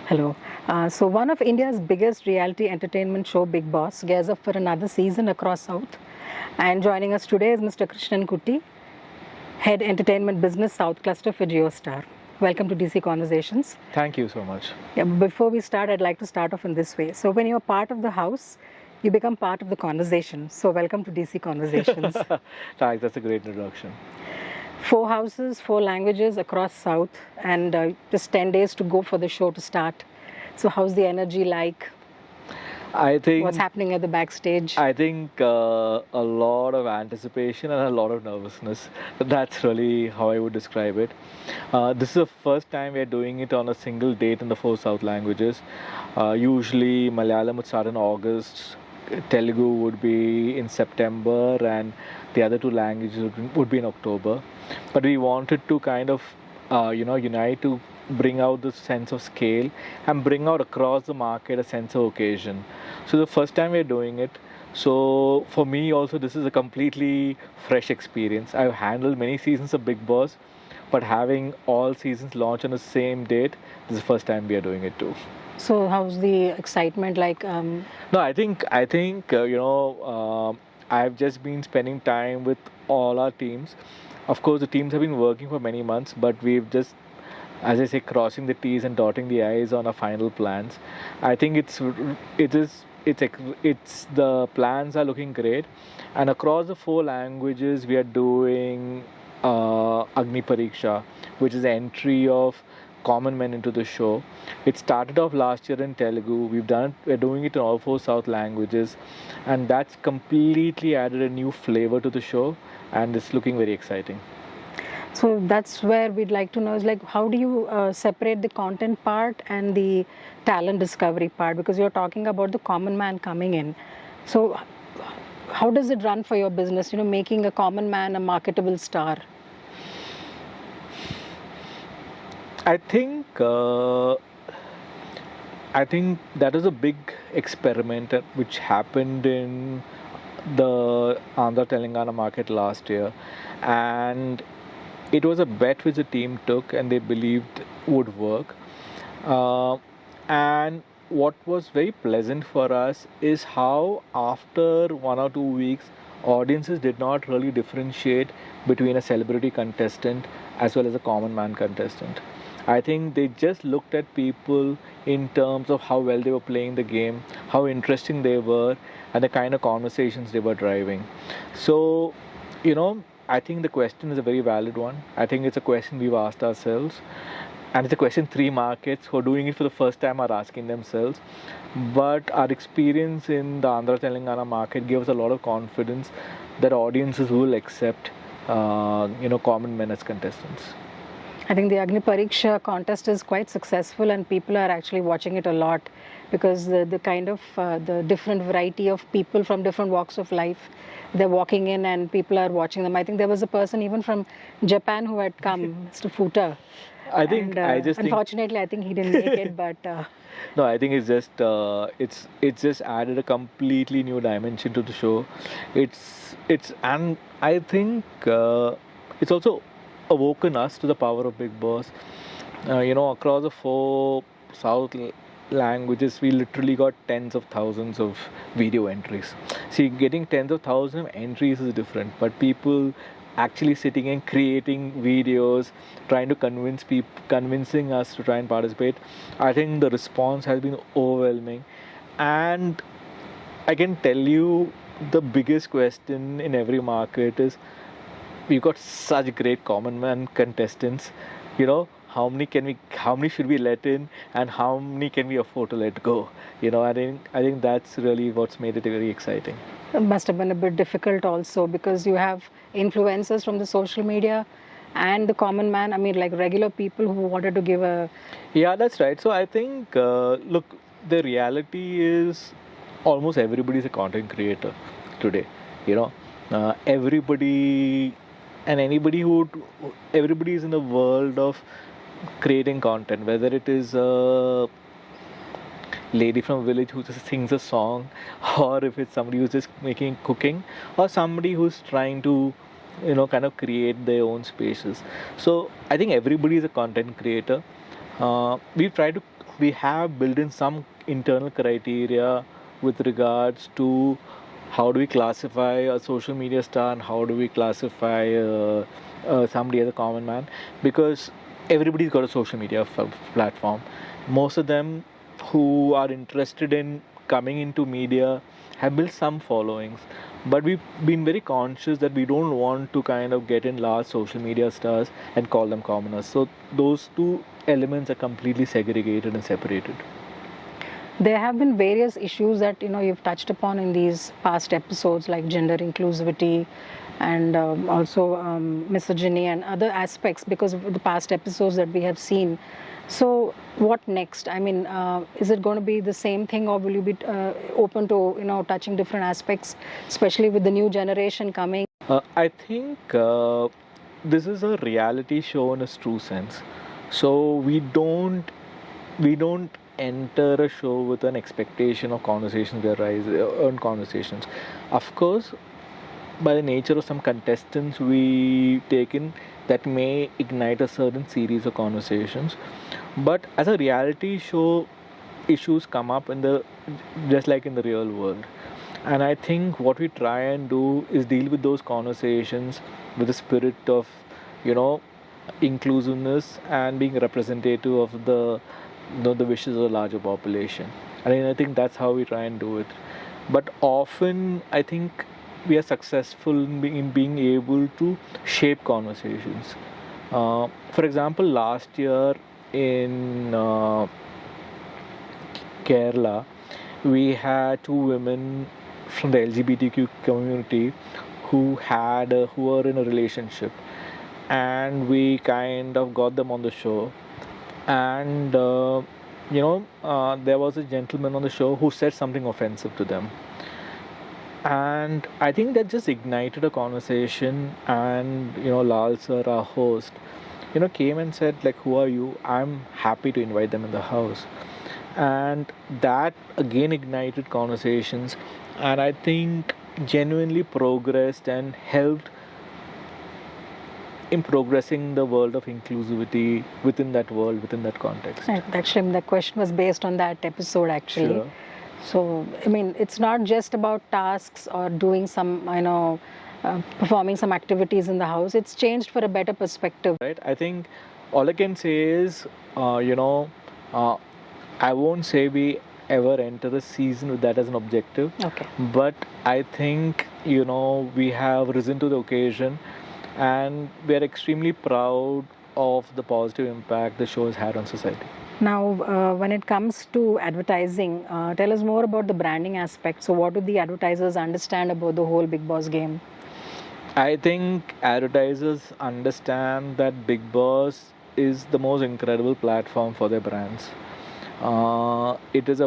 Hello. So one of India's biggest reality entertainment show, Bigg Boss, gears up for another season across South. And joining us today is Mr. Krishnan Kutty, Head Entertainment Business South Cluster for JioStar. Welcome to DC Conversations. Thank you so much. Yeah, before we start, I'd like to start off in this way. So when you're part of the house, you become part of the conversation. So welcome to DC Conversations. Thanks, that's a great introduction. 4 houses, 4 languages across South, and just 10 days to go for the show to start. So how's the energy like? I think What's happening at the backstage? I think a lot of anticipation and a lot of nervousness. That's really how I would describe it. This is the first time we're doing it on a single date in the 4 South languages. Usually Malayalam would start in August, Telugu would be in September, and the other 2 languages would be in October. But we wanted to kind of, unite to bring out the sense of scale and bring out across the market a sense of occasion. So the first time we're doing it. So for me also, this is a completely fresh experience. I've handled many seasons of Bigg Boss, but having all seasons launch on the same date, this is the first time we are doing it too. So how's the excitement like? No, I think I've just been spending time with all our teams. Of course, the teams have been working for many months, but we've just, as I say, crossing the T's and dotting the I's on our final plans. I think it's the plans are looking great, and across the 4 languages we are doing Agni Pariksha, which is the entry of common men into the show. It started off last year in Telugu. We're doing it in all 4 South languages, and that's completely added a new flavor to the show, and it's looking very exciting. So that's where we'd like to know is like, how do you separate the content part and the talent discovery part? Because you're talking about the common man coming in. So how does it run for your business? Making a common man a marketable star. I think that is a big experiment which happened in the Andhra Telangana market last year, and it was a bet which the team took and they believed would work. And what was very pleasant for us is how after 1 or 2 weeks, audiences did not really differentiate between a celebrity contestant as well as a common man contestant. I think they just looked at people in terms of how well they were playing the game, how interesting they were, and the kind of conversations they were driving. So, I think the question is a very valid one. I think it's a question we've asked ourselves. And it's a question 3 markets who are doing it for the first time are asking themselves. But our experience in the Andhra Telangana market gives us a lot of confidence that audiences will accept, common men as contestants. I think the Agni Pariksha contest is quite successful and people are actually watching it a lot because the kind of the different variety of people from different walks of life, they're walking in and people are watching them. I think there was a person even from Japan who had come, Mr. Futa. Unfortunately, I think he didn't make it, but... No, I think it's just added a completely new dimension to the show. And I think it's also awoken us to the power of Bigg Boss. Across the 4 South languages, we literally got tens of thousands of video entries. See, getting tens of thousands of entries is different, but people actually sitting and creating videos, trying to convincing us to try and participate. I think the response has been overwhelming, and I can tell you the biggest question in every market is, we've got such great common man contestants. How many should we let in, and how many can we afford to let go? I think that's really what's made it very exciting. It must have been a bit difficult also because you have influencers from the social media and the common man, like regular people who wanted to give a... Yeah, that's right. So I think, look, the reality is almost everybody is a content creator today. Everybody and everybody is in the world of creating content, whether it is a lady from a village who just sings a song, or if it's somebody who's just making cooking, or somebody who's trying to kind of create their own spaces. So I think everybody is a content creator. We have built in some internal criteria with regards to how do we classify a social media star and how do we classify somebody as a common man, because everybody's got a social media platform. Most of them who are interested in coming into media have built some followings, but we've been very conscious that we don't want to kind of get in large social media stars and call them commoners. So those two elements are completely segregated and separated. There have been various issues that you've touched upon in these past episodes, like gender inclusivity and also misogyny and other aspects, because of the past episodes that we have seen. So what next? I mean, is it going to be the same thing, or will you be open to touching different aspects, especially with the new generation coming? I think this is a reality show in its true sense. So we don't enter a show with an expectation of conversations that rise on conversations. Of course, by the nature of some contestants we take in, that may ignite a certain series of conversations. But as a reality show, issues come up in the just like in the real world. And I think what we try and do is deal with those conversations with the spirit of, you know, inclusiveness and being representative of the wishes of the larger population. I think that's how we try and do it. But often, I think we are successful in being able to shape conversations. For example, last year in Kerala, we had two women from the LGBTQ community who were in a relationship, and we kind of got them on the show. And there was a gentleman on the show who said something offensive to them, and I think that just ignited a conversation. And Lal sir, our host, came and said, like, who are you? I'm happy to invite them in the house. And that again ignited conversations, and I think genuinely progressed and helped in progressing the world of inclusivity within that world, within that context. Right. Actually, the question was based on that episode, actually. Sure. So, I mean, it's not just about tasks or doing some, performing some activities in the house. It's changed for a better perspective. Right. I think all I can say is, I won't say we ever enter the season with that as an objective. Okay. But I think, we have risen to the occasion, and we are extremely proud of the positive impact the show has had on society. Now, when it comes to advertising, tell us more about the branding aspect. So, what do the advertisers understand about the whole Bigg Boss game? I think advertisers understand that Bigg Boss is the most incredible platform for their brands. It is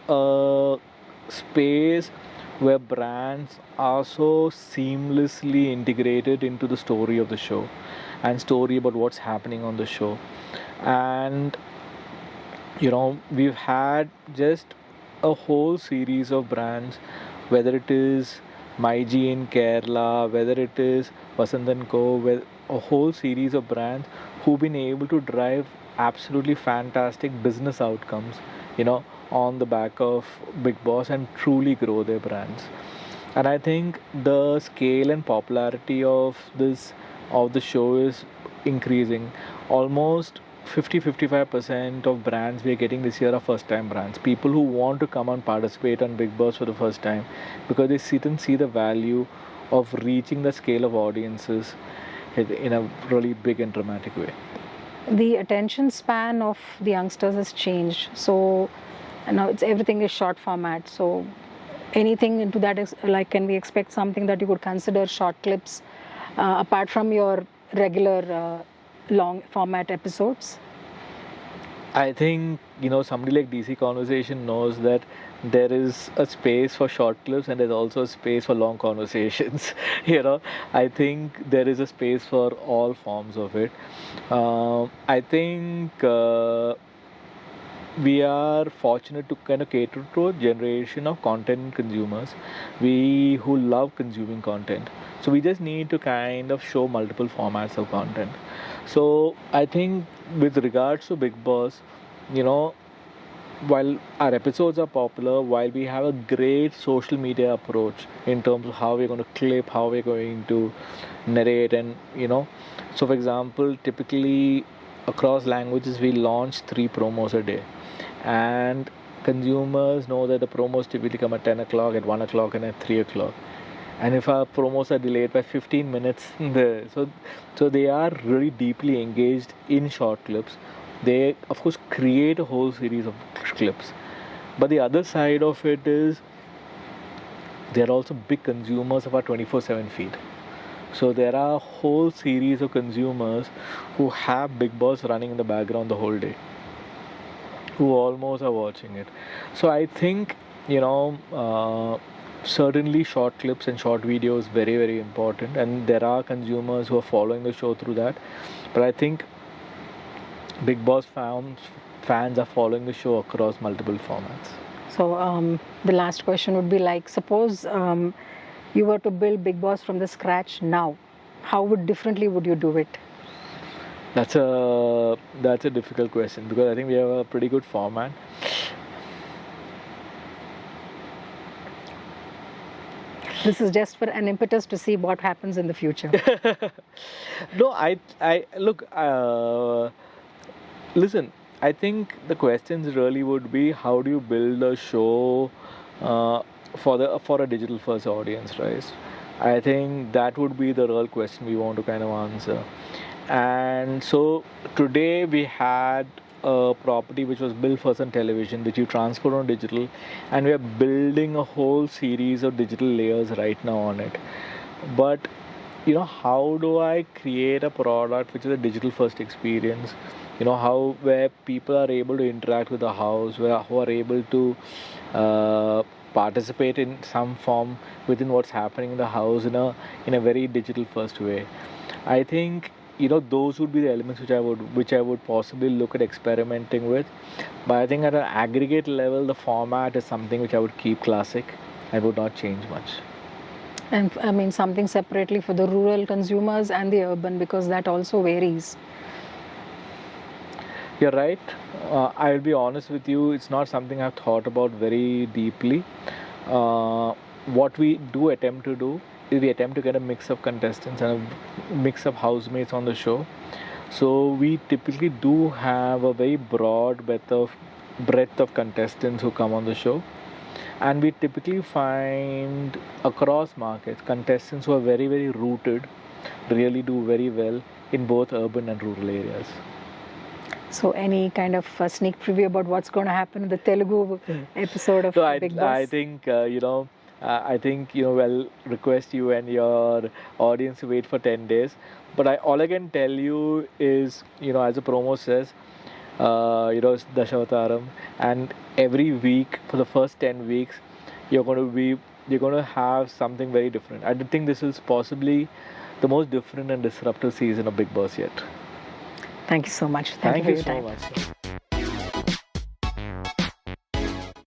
a space where brands are so seamlessly integrated into the story of the show and story about what's happening on the show. And we've had just a whole series of brands, whether it is Maiji in Kerala, whether it is Vasant & Co., a whole series of brands who've been able to drive absolutely fantastic business outcomes, on the back of Bigg Boss, and truly grow their brands. And I think the scale and popularity of the show is increasing. Almost 50-55% of brands we are getting this year are first time brands, people who want to come and participate on Bigg Boss for the first time because they sit and see the value of reaching the scale of audiences in a really big and dramatic way. The attention span of the youngsters has changed. So now everything is short format. So anything into that is like, can we expect something that you could consider short clips apart from your regular long format episodes? I think somebody like DC Conversation knows that there is a space for short clips and there's also a space for long conversations. I think there is a space for all forms of it. I think we are fortunate to kind of cater to a generation of content consumers, we who love consuming content. So we just need to kind of show multiple formats of content. So I think with regards to Bigg Boss, you know, while our episodes are popular, while we have a great social media approach in terms of how we're going to clip, how we're going to narrate, and so for example, typically across languages we launch 3 promos a day, and consumers know that the promos typically come at 10 o'clock, at 1 o'clock, and at 3 o'clock. And if our promos are delayed by 15 minutes, so they are really deeply engaged in short clips. They, of course, create a whole series of clips. But the other side of it is they're also big consumers of our 24/7 feed. So there are a whole series of consumers who have Bigg Boss running in the background the whole day, who almost are watching it. So I think, certainly short clips and short videos very, very important, and there are consumers who are following the show through that. But I think Bigg Boss fans are following the show across multiple formats. So the last question would be like, suppose you were to build Bigg Boss from the scratch now, how differently would you do it? That's a difficult question, because I think we have a pretty good format. This is just for an impetus to see what happens in the future. No, I look. Listen, I think the questions really would be, how do you build a show for a digital first audience, right? I think that would be the real question we want to kind of answer. And so today we had a property which was built first on television, which you transfer on digital, and we are building a whole series of digital layers right now on it. But how do I create a product which is a digital first experience? Where people are able to interact with the house, who are able to participate in some form within what's happening in the house in a very digital first way. I think those would be the elements which I would possibly look at experimenting with. But I think at an aggregate level, the format is something which I would keep classic. I would not change much. And I mean something separately for the rural consumers and the urban, because that also varies. You're right. I'll be honest with you, it's not something I've thought about very deeply. What we do attempt to do is we attempt to get a mix of contestants and a mix of housemates on the show. So we typically do have a very broad breadth of contestants who come on the show. And we typically find across markets contestants who are very, very rooted, really do very well in both urban and rural areas. So any kind of sneak preview about what's going to happen in the Telugu episode of Bigg Boss? I think, I'll request you and your audience to wait for 10 days. But all I can tell you is, as the promo says, it's Dashawataram, and every week for the first 10 weeks, you're going to have something very different. I think this is possibly the most different and disruptive season of Bigg Boss yet. Thank you so much. Thank you so much.